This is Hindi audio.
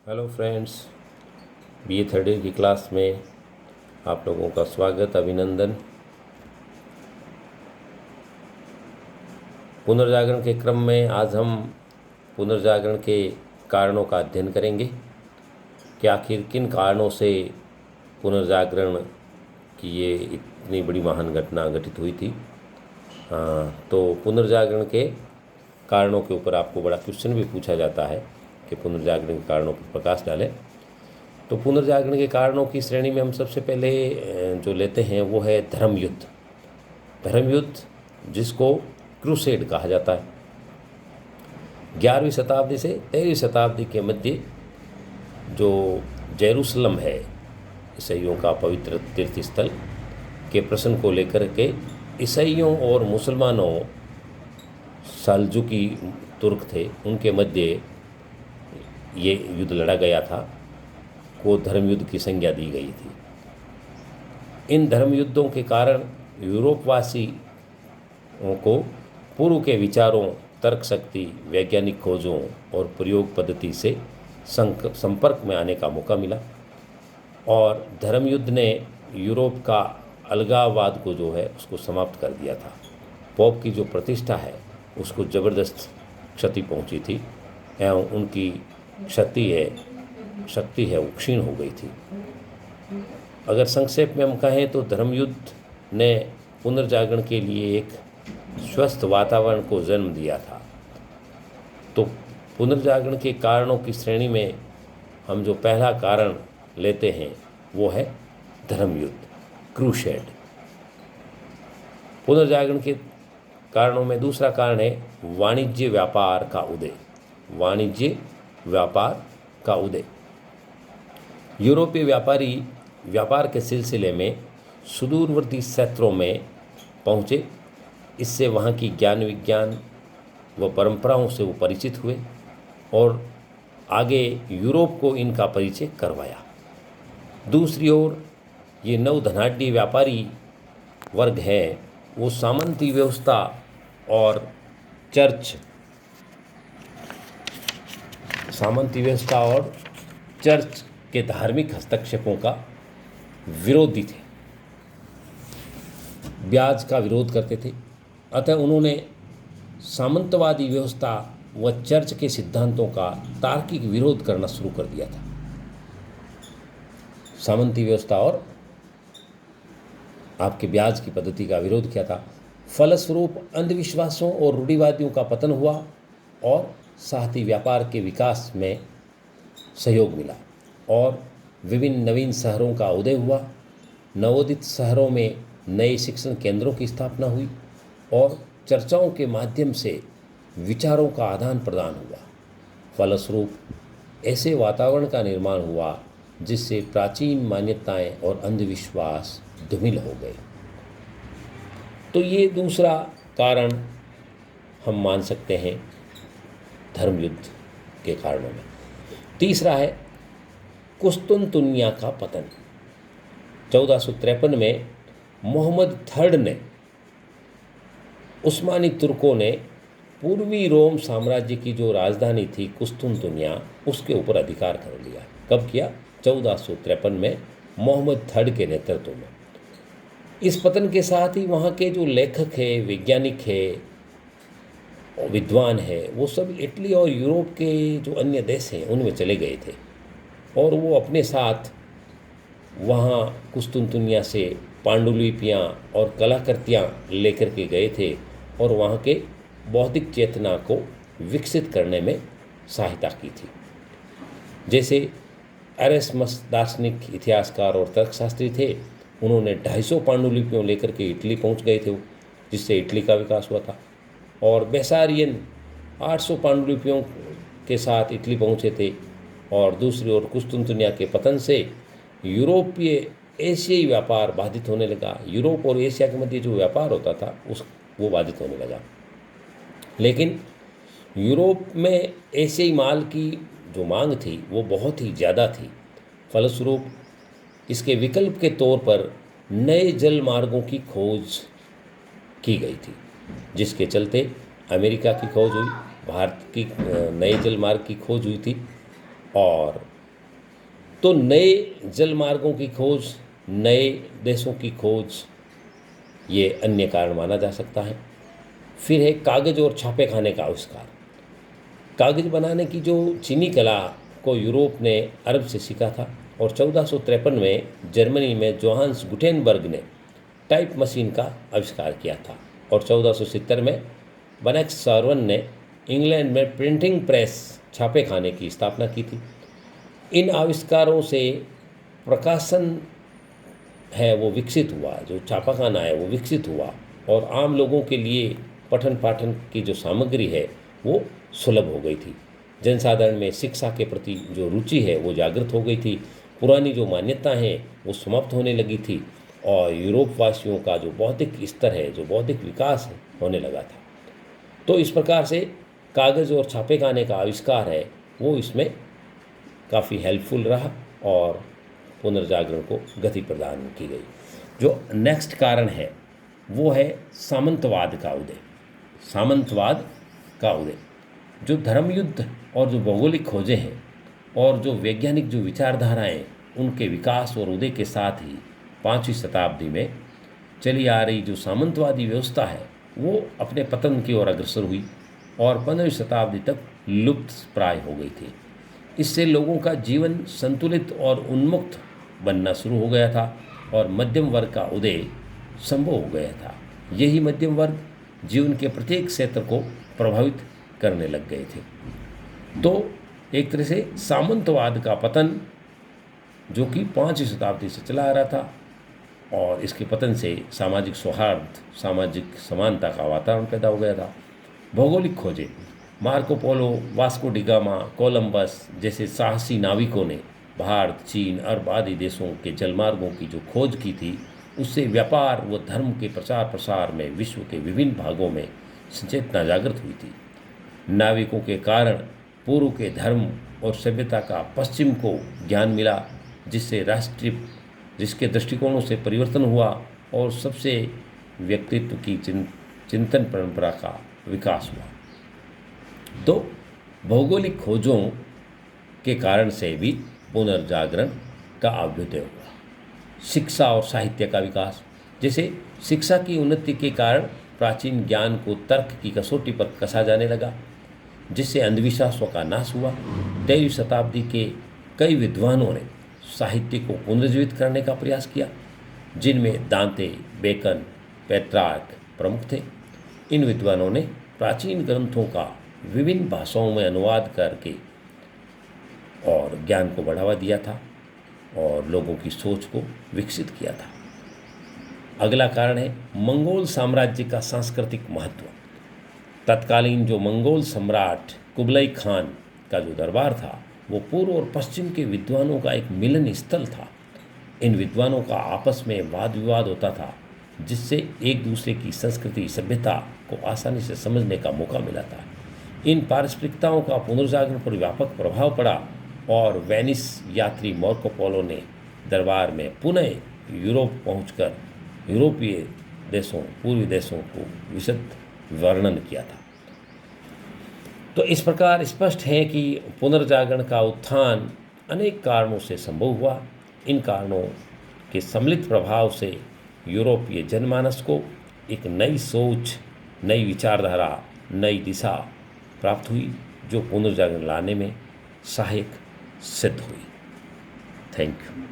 Hello friends, BA third year की क्लास में आप लोगों का स्वागत, अभिनंदन। पुनर्जागरण के क्रम में आज हम पुनर्जागरण के कारणों का अध्ययन करेंगे कि आखिर किन कारणों से पुनर्जागरण की ये इतनी बड़ी महान घटना घटित हुई थी। तो पुनर्जागरण के कारणों के ऊपर आपको बड़ा क्वेश्चन भी पूछा जाता है कि पुनर्जागरण के कारणों पर प्रकाश डालें। तो पुनर्जागरण के कारणों की श्रेणी में हम सबसे पहले जो लेते हैं वो है धर्मयुद्ध। धर्मयुद्ध जिसको क्रूसेड कहा जाता है। 11वीं शताब्दी से 13वीं शताब्दी के मध्य जो जेरूसलम है, ईसाइयों का पवित्र तीर्थ स्थल के प्रश्न को लेकर के ईसाइयों और मुसलमानों, सल्जुकी तुर्क थे, उनके मध्य ये युद्ध लड़ा गया था, को धर्मयुद्ध की संज्ञा दी गई थी। इन धर्मयुद्धों के कारण यूरोपवासियों को पूर्व के विचारों, तर्क शक्ति, वैज्ञानिक खोजों और प्रयोग पद्धति से संपर्क में आने का मौका मिला और धर्मयुद्ध ने यूरोप का अलगाववाद को जो है उसको समाप्त कर दिया था। पोप की जो प्रतिष्ठा है उसको ज़बरदस्त क्षति पहुंची थी एवं उनकी शक्ति है वो क्षीण हो गई थी। अगर संक्षेप में हम कहें तो धर्मयुद्ध ने पुनर्जागरण के लिए एक स्वस्थ वातावरण को जन्म दिया था। तो पुनर्जागरण के कारणों की श्रेणी में हम जो पहला कारण लेते हैं वो है धर्मयुद्ध, क्रूसेड। पुनर्जागरण के कारणों में दूसरा कारण है वाणिज्य व्यापार का उदय। वाणिज्य व्यापार का उदय। यूरोपीय व्यापारी व्यापार के सिलसिले में सुदूरवर्ती क्षेत्रों में पहुँचे। इससे वहाँ की ज्ञान विज्ञान व परंपराओं से वो परिचित हुए और आगे यूरोप को इनका परिचय करवाया। दूसरी ओर ये नवधनाढ़ी व्यापारी वर्ग है, वो सामंती व्यवस्था और चर्च के धार्मिक हस्तक्षेपों का विरोधी थे, ब्याज का विरोध करते थे। अतः उन्होंने सामंतवादी व्यवस्था व चर्च के सिद्धांतों का तार्किक विरोध करना शुरू कर दिया था। सामंती व्यवस्था और आपके ब्याज की पद्धति का विरोध किया था। फलस्वरूप अंधविश्वासों और रूढ़िवादियों का पतन हुआ और साहती व्यापार के विकास में सहयोग मिला और विभिन्न नवीन शहरों का उदय हुआ। नवोदित शहरों में नए शिक्षण केंद्रों की स्थापना हुई और चर्चाओं के माध्यम से विचारों का आदान प्रदान हुआ। फलस्वरूप ऐसे वातावरण का निर्माण हुआ जिससे प्राचीन मान्यताएं और अंधविश्वास धूमिल हो गए। तो ये दूसरा कारण हम मान सकते हैं धर्मयुद्ध के कारणों में। तीसरा है कुस्तुनतुनिया का पतन। 1453 में मोहम्मद थर्ड ने, उस्मानी तुर्कों ने पूर्वी रोम साम्राज्य की जो राजधानी थी कुस्तुनतुनिया, उसके ऊपर अधिकार कर लिया। कब किया? 1453 में मोहम्मद थर्ड के नेतृत्व में। इस पतन के साथ ही वहाँ के जो लेखक है, वैज्ञानिक है, विद्वान है, वो सब इटली और यूरोप के जो अन्य देश हैं उनमें चले गए थे और वो अपने साथ वहाँ कुस्तुनतुनिया से पांडुलिपियाँ और कलाकृतियाँ लेकर के गए थे और वहाँ के बौद्धिक चेतना को विकसित करने में सहायता की थी। जैसे एरेस्मस दार्शनिक, इतिहासकार और तर्कशास्त्री थे, उन्होंने 250 पांडुलिपियों लेकर के इटली पहुँच गए थे, जिससे इटली का विकास हुआ था। और बेसारियन 800 पांडुलिपियों के साथ इटली पहुँचे थे। और दूसरी ओर कुस्तुनतुनिया के पतन से यूरोपीय एशियाई व्यापार बाधित होने लगा। यूरोप और एशिया के मध्य जो व्यापार होता था वो बाधित होने लगा। लेकिन यूरोप में एशियाई माल की जो मांग थी वो बहुत ही ज़्यादा थी। फलस्वरूप इसके विकल्प के तौर पर नए जल मार्गों की खोज की गई थी, जिसके चलते अमेरिका की खोज हुई, भारत की नए जल मार्ग की खोज हुई थी और तो नए जल मार्गों की खोज, नए देशों की खोज, ये अन्य कारण माना जा सकता है। फिर है कागज़ और छापे खाने का आविष्कार। कागज़ बनाने की जो चीनी कला को यूरोप ने अरब से सीखा था और 1453 में जर्मनी में जोहान्स गुटेनबर्ग ने टाइप मशीन का आविष्कार किया था और 1470 में बनेक्स सार्वन ने इंग्लैंड में प्रिंटिंग प्रेस छापे खाने की स्थापना की थी। इन आविष्कारों से प्रकाशन है वो विकसित हुआ, जो छापाखाना है वो विकसित हुआ और आम लोगों के लिए पठन पाठन की जो सामग्री है वो सुलभ हो गई थी। जनसाधारण में शिक्षा के प्रति जो रुचि है वो जागृत हो गई थी। पुरानी जो मान्यता हैं वो समाप्त होने लगी थी और यूरोप वासियों का जो बौद्धिक स्तर है, जो बौद्धिक विकास है, होने लगा था। तो इस प्रकार से कागज़ और छापेखाने का आविष्कार है वो इसमें काफ़ी हेल्पफुल रहा और पुनर्जागरण को गति प्रदान की गई। जो नेक्स्ट कारण है वो है सामंतवाद का उदय। सामंतवाद का उदय, जो धर्मयुद्ध और जो भौगोलिक खोजें हैं और जो वैज्ञानिक जो विचारधाराएं, उनके विकास और उदय के साथ ही 5वीं शताब्दी में चली आ रही जो सामंतवादी व्यवस्था है वो अपने पतन की ओर अग्रसर हुई और 15वीं शताब्दी तक लुप्त प्राय हो गई थी। इससे लोगों का जीवन संतुलित और उन्मुक्त बनना शुरू हो गया था और मध्यम वर्ग का उदय संभव हो गया था। यही मध्यम वर्ग जीवन के प्रत्येक क्षेत्र को प्रभावित करने लग गए थे। तो एक तरह से सामंतवाद का पतन, जो कि 5वीं शताब्दी से चला आ रहा था, और इसके पतन से सामाजिक सौहार्द, सामाजिक समानता का वातावरण पैदा हो गया था। भौगोलिक खोजें, Marco Polo, Vasco da Gama, Columbus जैसे साहसी नाविकों ने भारत, चीन, अरब आदि देशों के जलमार्गों की जो खोज की थी, उससे व्यापार व धर्म के प्रचार प्रसार में विश्व के विभिन्न भागों में सचेतना जागृत हुई थी। नाविकों के कारण पूर्व के धर्म और सभ्यता का पश्चिम को ज्ञान मिला, जिसके दृष्टिकोणों से परिवर्तन हुआ और सबसे व्यक्तित्व की चिंतन परंपरा का विकास हुआ। तो भौगोलिक खोजों के कारण से भी पुनर्जागरण का अभ्युदय हुआ। शिक्षा और साहित्य का विकास, जैसे शिक्षा की उन्नति के कारण प्राचीन ज्ञान को तर्क की कसौटी पर कसा जाने लगा, जिससे अंधविश्वासों का नाश हुआ। 23वीं शताब्दी के कई विद्वानों ने साहित्य को पुनर्जीवित करने का प्रयास किया, जिनमें दांते, बेकन, पेट्रार्क प्रमुख थे। इन विद्वानों ने प्राचीन ग्रंथों का विभिन्न भाषाओं में अनुवाद करके और ज्ञान को बढ़ावा दिया था और लोगों की सोच को विकसित किया था। अगला कारण है मंगोल साम्राज्य का सांस्कृतिक महत्व। तत्कालीन जो मंगोल सम्राट कुबलाई खान का जो दरबार था वो पूर्व और पश्चिम के विद्वानों का एक मिलन स्थल था। इन विद्वानों का आपस में वाद विवाद होता था, जिससे एक दूसरे की संस्कृति, सभ्यता को आसानी से समझने का मौका मिला था। इन पारस्परिकताओं का पुनर्जागरण पर व्यापक प्रभाव पड़ा और वेनिस यात्री मार्को पोलो ने दरबार में पुनः यूरोप पहुंचकर यूरोपीय देशों, पूर्वी देशों को विशद वर्णन किया था। तो इस प्रकार स्पष्ट है कि पुनर्जागरण का उत्थान अनेक कारणों से संभव हुआ। इन कारणों के सम्मिलित प्रभाव से यूरोपीय जनमानस को एक नई सोच, नई विचारधारा, नई दिशा प्राप्त हुई, जो पुनर्जागरण लाने में सहायक सिद्ध हुई। Thank you.